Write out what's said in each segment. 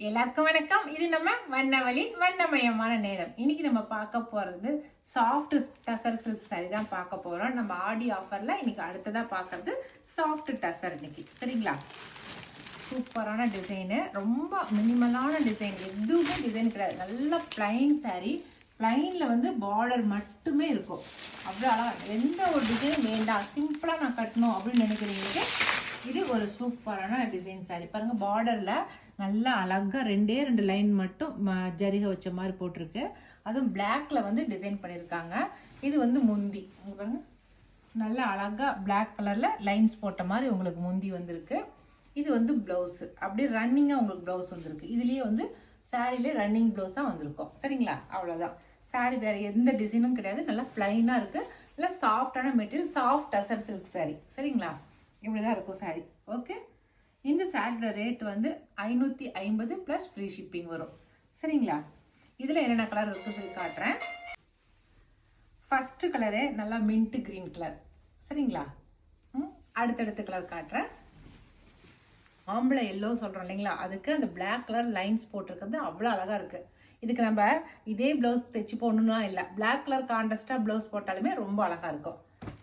எல்லாருக்கும் வணக்கம். இது நம்ம வண்ணவழி வண்ணமயமான நேரம். இன்னைக்கு நம்ம பார்க்க போறது சாஃப்ட் டசர் சில்க் சாரி தான் பார்க்க போறோம். நம்ம ஆடி ஆஃபர்ல இன்னைக்கு அடுத்ததா பார்க்கறது சாஃப்ட் டசர் இன்னைக்கு. சரிங்களா? சூப்பரான டிசைனு, ரொம்ப மினிமலான டிசைன், எதுவுமே டிசைன் கிடையாது. நல்ல பிளைன் சாரி, பிளைன்ல வந்து பார்டர் மட்டுமே இருக்கும். அவ்வளோ அழகா, எந்த ஒரு டிசைன் வேண்டாம், சிம்பிளா நான் கட்டணும் அப்படின்னு நினைக்கிறீங்களுக்கு இது ஒரு சூப்பரான டிசைன் சாரி. பாருங்க, பார்டர்ல நல்லா அழகா ரெண்டு லைன் மட்டும் ஜரிகை வச்ச மாதிரி போட்டிருக்கு. அதுவும் பிளாக்ல வந்து டிசைன் பண்ணியிருக்காங்க. இது வந்து முந்தி பாருங்க, நல்லா அழகா பிளாக் கலர்ல லைன்ஸ் போட்ட மாதிரி உங்களுக்கு முந்தி வந்திருக்கு. இது வந்து பிளவுஸ், அப்படியே ரன்னிங்கா உங்களுக்கு பிளவுஸ் வந்திருக்கு. இதுலயே வந்து சாரிலே ரன்னிங் பிளவுஸா வந்திருக்கும். சரிங்களா? அவ்வளவுதான். சாரி வேற எந்த டிசைனும் கிடையாது. நல்லா பிளைனா இருக்கு. நல்லா சாஃப்டான material, soft tussar silk sorry. சரிங்களா? இப்படிதான் இருக்கும் சாரி. ஓகே, இந்த சாரியோட ரேட் வந்து 550 ப்ளஸ் ஃப்ரீ ஷிப்பிங் வரும். சரிங்களா? இதில் என்னென்ன கலர் இருக்குன்னு சொல்லி காட்டுறேன். ஃபர்ஸ்ட் கலரு நல்லா மின்ட் கிரீன் கலர். சரிங்களா? அடுத்தடுத்த கலர் காட்டுறேன். ஆம்பளை எல்லோ சொல்கிறோம் இல்லைங்களா, அதுக்கு அந்த பிளாக் கலர் லைன்ஸ் போட்டிருக்கிறது அவ்வளோ அழகாக இருக்குது. இதுக்கு நம்ம இதே ப்ளவுஸ் தைச்சு போடணும்னா இல்லை, பிளாக் கலர் கான்ட்ராஸ்டாக ப்ளவுஸ் போட்டாலுமே ரொம்ப அழகாக இருக்கும்.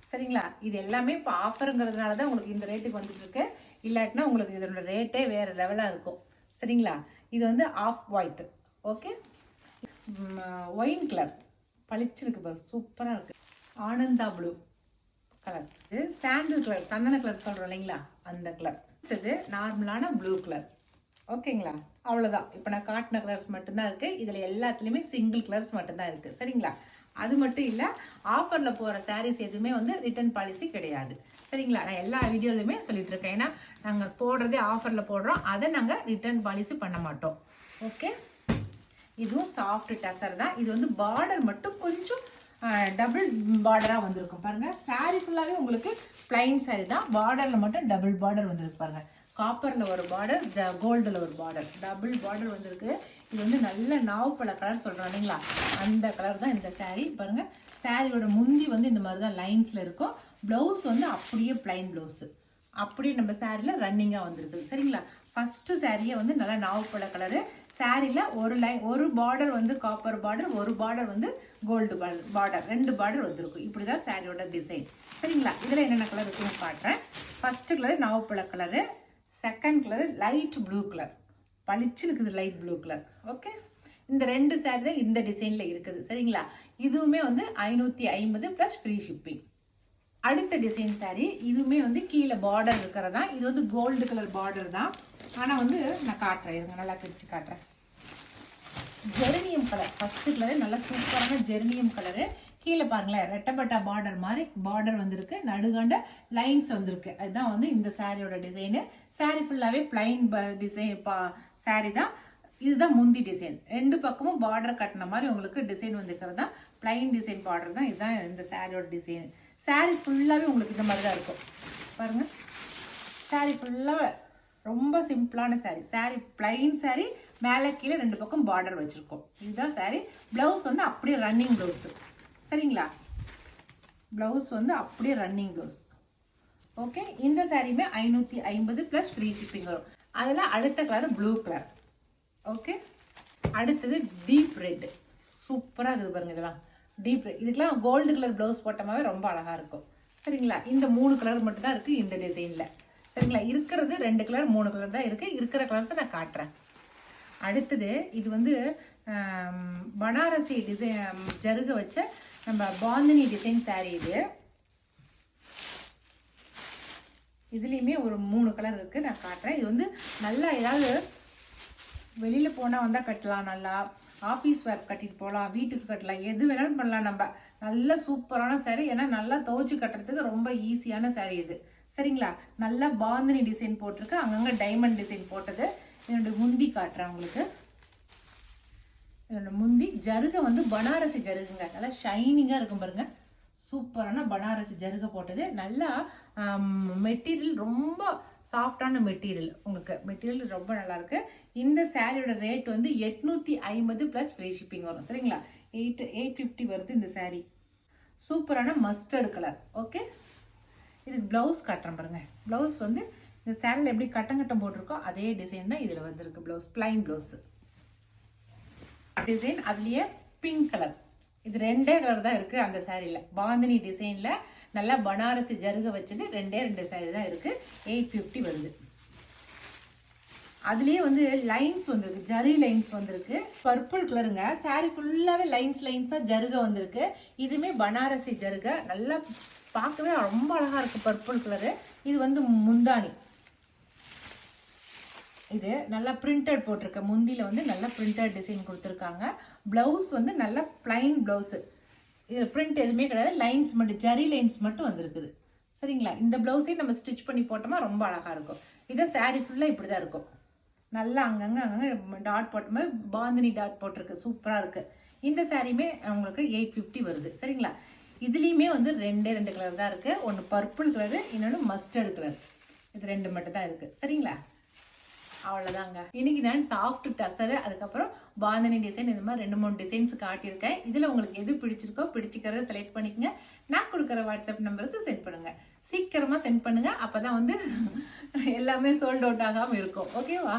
சரிங்களா? இது எல்லாமே இப்போ ஆஃபருங்கிறதுனால தான் உங்களுக்கு இந்த ரேட்டுக்கு வந்துட்டு இருக்கு. இல்லாட்டினா உங்களுக்கு இதோட ரேட்டே வேறு லெவலாக இருக்கும். சரிங்களா? இது வந்து off white. Okay, wine colour பளிச்சிருக்கு பாரு, சூப்பராக இருக்குது. ஆனந்தா ப்ளூ கலர். இது சாண்டில் கலர், சந்தன கலர் சொல்கிறோம் இல்லைங்களா, அந்த கலர். இது நார்மலான ப்ளூ கலர். ஓகேங்களா? அவ்வளோதான். இப்போ நான் காட்டின கலர்ஸ் மட்டும்தான் இருக்குது. இதில் எல்லாத்துலேயுமே சிங்கிள் கலர்ஸ் மட்டும்தான் இருக்குது. சரிங்களா? அது மட்டும் இல்லை, ஆஃபரில் போகிற சாரீஸ் எதுவுமே வந்து ரிட்டர்ன் பாலிசி கிடையாது. சரிங்களா? நான் எல்லா வீடியோலையுமே சொல்லிட்டு இருக்கேன். ஏன்னா நாங்கள் போடுறதே ஆஃபரில் போடுறோம், அதை நாங்கள் ரிட்டர்ன் பாலிசி பண்ண மாட்டோம். ஓகே, இதுவும் சாஃப்ட் டசர் தான். இது வந்து பார்டர் மட்டும் கொஞ்சம் டபுள் பார்டராக வந்திருக்கும். பாருங்கள், சாரீ ஃபுல்லாகவே உங்களுக்கு பிளைன் சாரீ தான், பார்டரில் மட்டும் டபுள் பார்டர் வந்திருக்கு. பாருங்கள், காப்பரில் ஒரு பார்டர், கோல்டில் ஒரு பார்டர், டபுள் பார்டர் வந்திருக்கு. இது வந்து நல்ல நாவப்பழ கலர் சொல்கிறோம் இல்லைங்களா, அந்த கலர் தான் இந்த சாரீ. பாருங்கள், சாரியோட முந்தி வந்து இந்த மாதிரி தான் லைன்ஸில் இருக்கும். ப்ளவுஸ் வந்து அப்படியே பிளைன் ப்ளவுஸு, அப்படியே நம்ம சாரியில் ரன்னிங்காக வந்திருக்கு. சரிங்களா? ஃபஸ்ட்டு சாரியை வந்து நல்லா நாவப்பழ கலரு. சாரியில் ஒரு பார்டர் வந்து காப்பர் பார்டர், ஒரு பார்டர் வந்து கோல்டு பார்டர், ரெண்டு பார்டர் வந்திருக்கும். இப்படி தான் சாரியோட டிசைன். சரிங்களா? இதில் என்னென்ன கலர் இருக்குன்னு காட்டுறேன். ஃபஸ்ட்டு கலர் நாவப்பழ colour, second colour light blue colour, பளிச்சு இருக்குது லைட் ப்ளூ கலர். ஓகே, இந்த ரெண்டு சாரி தான் இந்த டிசைனில் இருக்குது. சரிங்களா? இதுவுமே வந்து 550 ப்ளஸ் ஃப்ரீ ஷிப்பிங். அடுத்த டிசைன் சாரி, இதுவுமே வந்து கீழே பார்டர் இருக்கிறதா. இது வந்து கோல்டு கலர் பார்டர் தான், ஆனால் வந்து நான் காட்டுறேன், இருங்க நல்லா பிரித்து காட்டுறேன். ஜெர்னியம் கலர், ஃபர்ஸ்ட் கலரு நல்லா சூப்பரான ஜெர்னியம் கலரு. கீழே பாருங்களேன், ரெட்டப்பட்டா பார்டர் மாதிரி பார்டர் வந்திருக்கு, நடுகாண்ட லைன்ஸ் வந்திருக்கு. அதுதான் வந்து இந்த சாரியோட டிசைனு. சாரி ஃபுல்லாகவே பிளைன் டிசைன் சாரி தான். இதுதான் முந்தி டிசைன். ரெண்டு பக்கமும் பார்டர் கட்டின மாதிரி உங்களுக்கு டிசைன் வந்துருக்கிறது தான் பிளைன் டிசைன் பார்டர் தான். இதுதான் இந்த சாரியோட டிசைன். சாரி ஃபுல்லாகவே உங்களுக்கு இந்த மாதிரி தான் இருக்கும். பாருங்கள், சாரி ஃபுல்லாக ரொம்ப சிம்பிளான சாரி. சாரி பிளைன் சாரி, மேலே கீழே ரெண்டு பக்கம் பார்டர் வச்சுருக்கோம். இதுதான் சாரி. ப்ளவுஸ் வந்து அப்படியே ரன்னிங் ப்ளவுஸு. சரிங்களா? ப்ளவுஸ் வந்து அப்படியே ரன்னிங் ப்ளவுஸ். ஓகே, இந்த சாரியுமே 550 ப்ளஸ் ஃப்ரீ ஷிப்பிங் வரும். அதில் அடுத்த கலர் ப்ளூ கலர். ஓகே, அடுத்தது டீப் ரெட், சூப்பராக இருக்குது பாருங்கள். இதெல்லாம் டீப் ரெட், இதுக்கெல்லாம் கோல்டு கலர் ப்ளவுஸ் போட்டமாவே ரொம்ப அழகாக இருக்கும். சரிங்களா? இந்த 3 கலர் மட்டும் தான் இருக்குது இந்த டிசைனில். சரிங்களா? இருக்கிறது 2 கலர் 3 கலர் தான் இருக்குது. இருக்கிற கலர்ஸை நான் காட்டுறேன். அடுத்தது இது வந்து பனாரசி டிசைன் ஜருக வச்ச நம்ம பாந்தினி டிசைன் சாரி. இதுலேயுமே ஒரு 3 கலர் இருக்குது, நான் காட்டுறேன். இது வந்து நல்லா ஏதாவது வெளியில் போனால் வந்தால் கட்டலாம், நல்லா ஆஃபீஸ் ஒர்க் கட்டிட்டு போகலாம், வீட்டுக்கு கட்டலாம், எது வேணாலும் பண்ணலாம். நம்ம நல்ல சூப்பரான சாரி, ஏன்னா நல்லா துவைச்சி கட்டுறதுக்கு ரொம்ப ஈஸியான சாரி இது. சரிங்களா? நல்லா பாந்தினி டிசைன் போட்டிருக்கு, அங்கங்கே டைமண்ட் டிசைன் போட்டது. என்னோட முந்தி காட்டுறேன் உங்களுக்கு. என்னோட முந்தி ஜருகை வந்து பனாரசி ஜருகுங்க, நல்லா ஷைனிங்காக இருக்கும் பாருங்க. சூப்பரான பனாரசி ஜருகை போட்டது. நல்லா மெட்டீரியல் ரொம்ப சாஃப்டான மெட்டீரியல், உங்களுக்கு மெட்டீரியல் ரொம்ப நல்லா இருக்கு. இந்த சாரியோட ரேட் வந்து 850 ப்ளஸ் ஃப்ரீ ஷிப்பிங் வரும். சரிங்களா? 850 வருது இந்த சாரி. சூப்பரான மஸ்டர்டு கலர். ஓகே, இதுக்கு ப்ளவுஸ் காட்டுறேன் பாருங்க. ப்ளவுஸ் வந்து இந்த சேரீல எப்படி கட்டம் போட்டிருக்கோ அதே டிசைன் தான் இதில் வந்திருக்கு. ப்ளவுஸ் பிளைன் ப்ளவுஸ் டிசைன், அதுலேயே பிங்க் கலர். இது 2 கலர் தான் இருக்குது அந்த சாரியில். பாந்தினி டிசைனில் நல்லா பனாரசி ஜருக வச்சது 2 சாரி தான் இருக்குது. 850 வருது. அதுலேயே வந்து லைன்ஸ் வந்திருக்கு, ஜரி லைன்ஸ் வந்திருக்கு. பர்பிள் கலருங்க. சாரி ஃபுல்லாகவே லைன்ஸாக ஜருக வந்திருக்கு. இதுவுமே பனாரசி ஜருக, நல்லா பார்க்கவே ரொம்ப அழகாக இருக்குது பர்பிள் கலரு. இது வந்து முந்தானி, இது நல்லா பிரிண்டட் போட்டிருக்க. முந்தியில் வந்து நல்லா பிரிண்டட் டிசைன் கொடுத்துருக்காங்க. ப்ளவுஸ் வந்து நல்லா பிளைன் ப்ளவுஸு. இதில் பிரிண்ட் எதுவுமே கிடையாது, லைன்ஸ் மட்டும், ஜரி லைன்ஸ் மட்டும் வந்திருக்குது. சரிங்களா? இந்த ப்ளவுஸையும் நம்ம ஸ்டிச் பண்ணி போட்டோமா ரொம்ப அழகாக இருக்கும். இதை சாரீ ஃபுல்லாக இப்படி தான் இருக்கும். நல்லா அங்கங்கே டாட் போட்டோமா, பாந்தினி டாட் போட்டிருக்கு. சூப்பராக இருக்குது. இந்த சாரியுமே உங்களுக்கு 850 வருது. சரிங்களா? இதுலேயுமே வந்து 2 கலர் தான் இருக்குது. ஒன்று பர்பிள் கலரு, இன்னொன்று மஸ்டர்டு கலர். இது 2 மட்டும் தான் இருக்குது. சரிங்களா? அவ்வளோதாங்க. இன்னைக்கு நான் சாஃப்ட் டசரு, அதுக்கப்புறம் பாந்தினி டிசைன், இந்த மாதிரி 2-3 டிசைன்ஸ் காட்டியிருக்கேன். இதில் உங்களுக்கு எது பிடிச்சிருக்கோ பிடிச்சிக்கிறத செலக்ட் பண்ணிக்கங்க. நான் கொடுக்குற வாட்ஸ்அப் நம்பருக்கு சென்ட் பண்ணுங்க. சீக்கிரமாக சென்ட் பண்ணுங்க, அப்போ தான் வந்து எல்லாமே சோல்ட் அவுட் ஆகாமல் இருக்கும். ஓகேவா?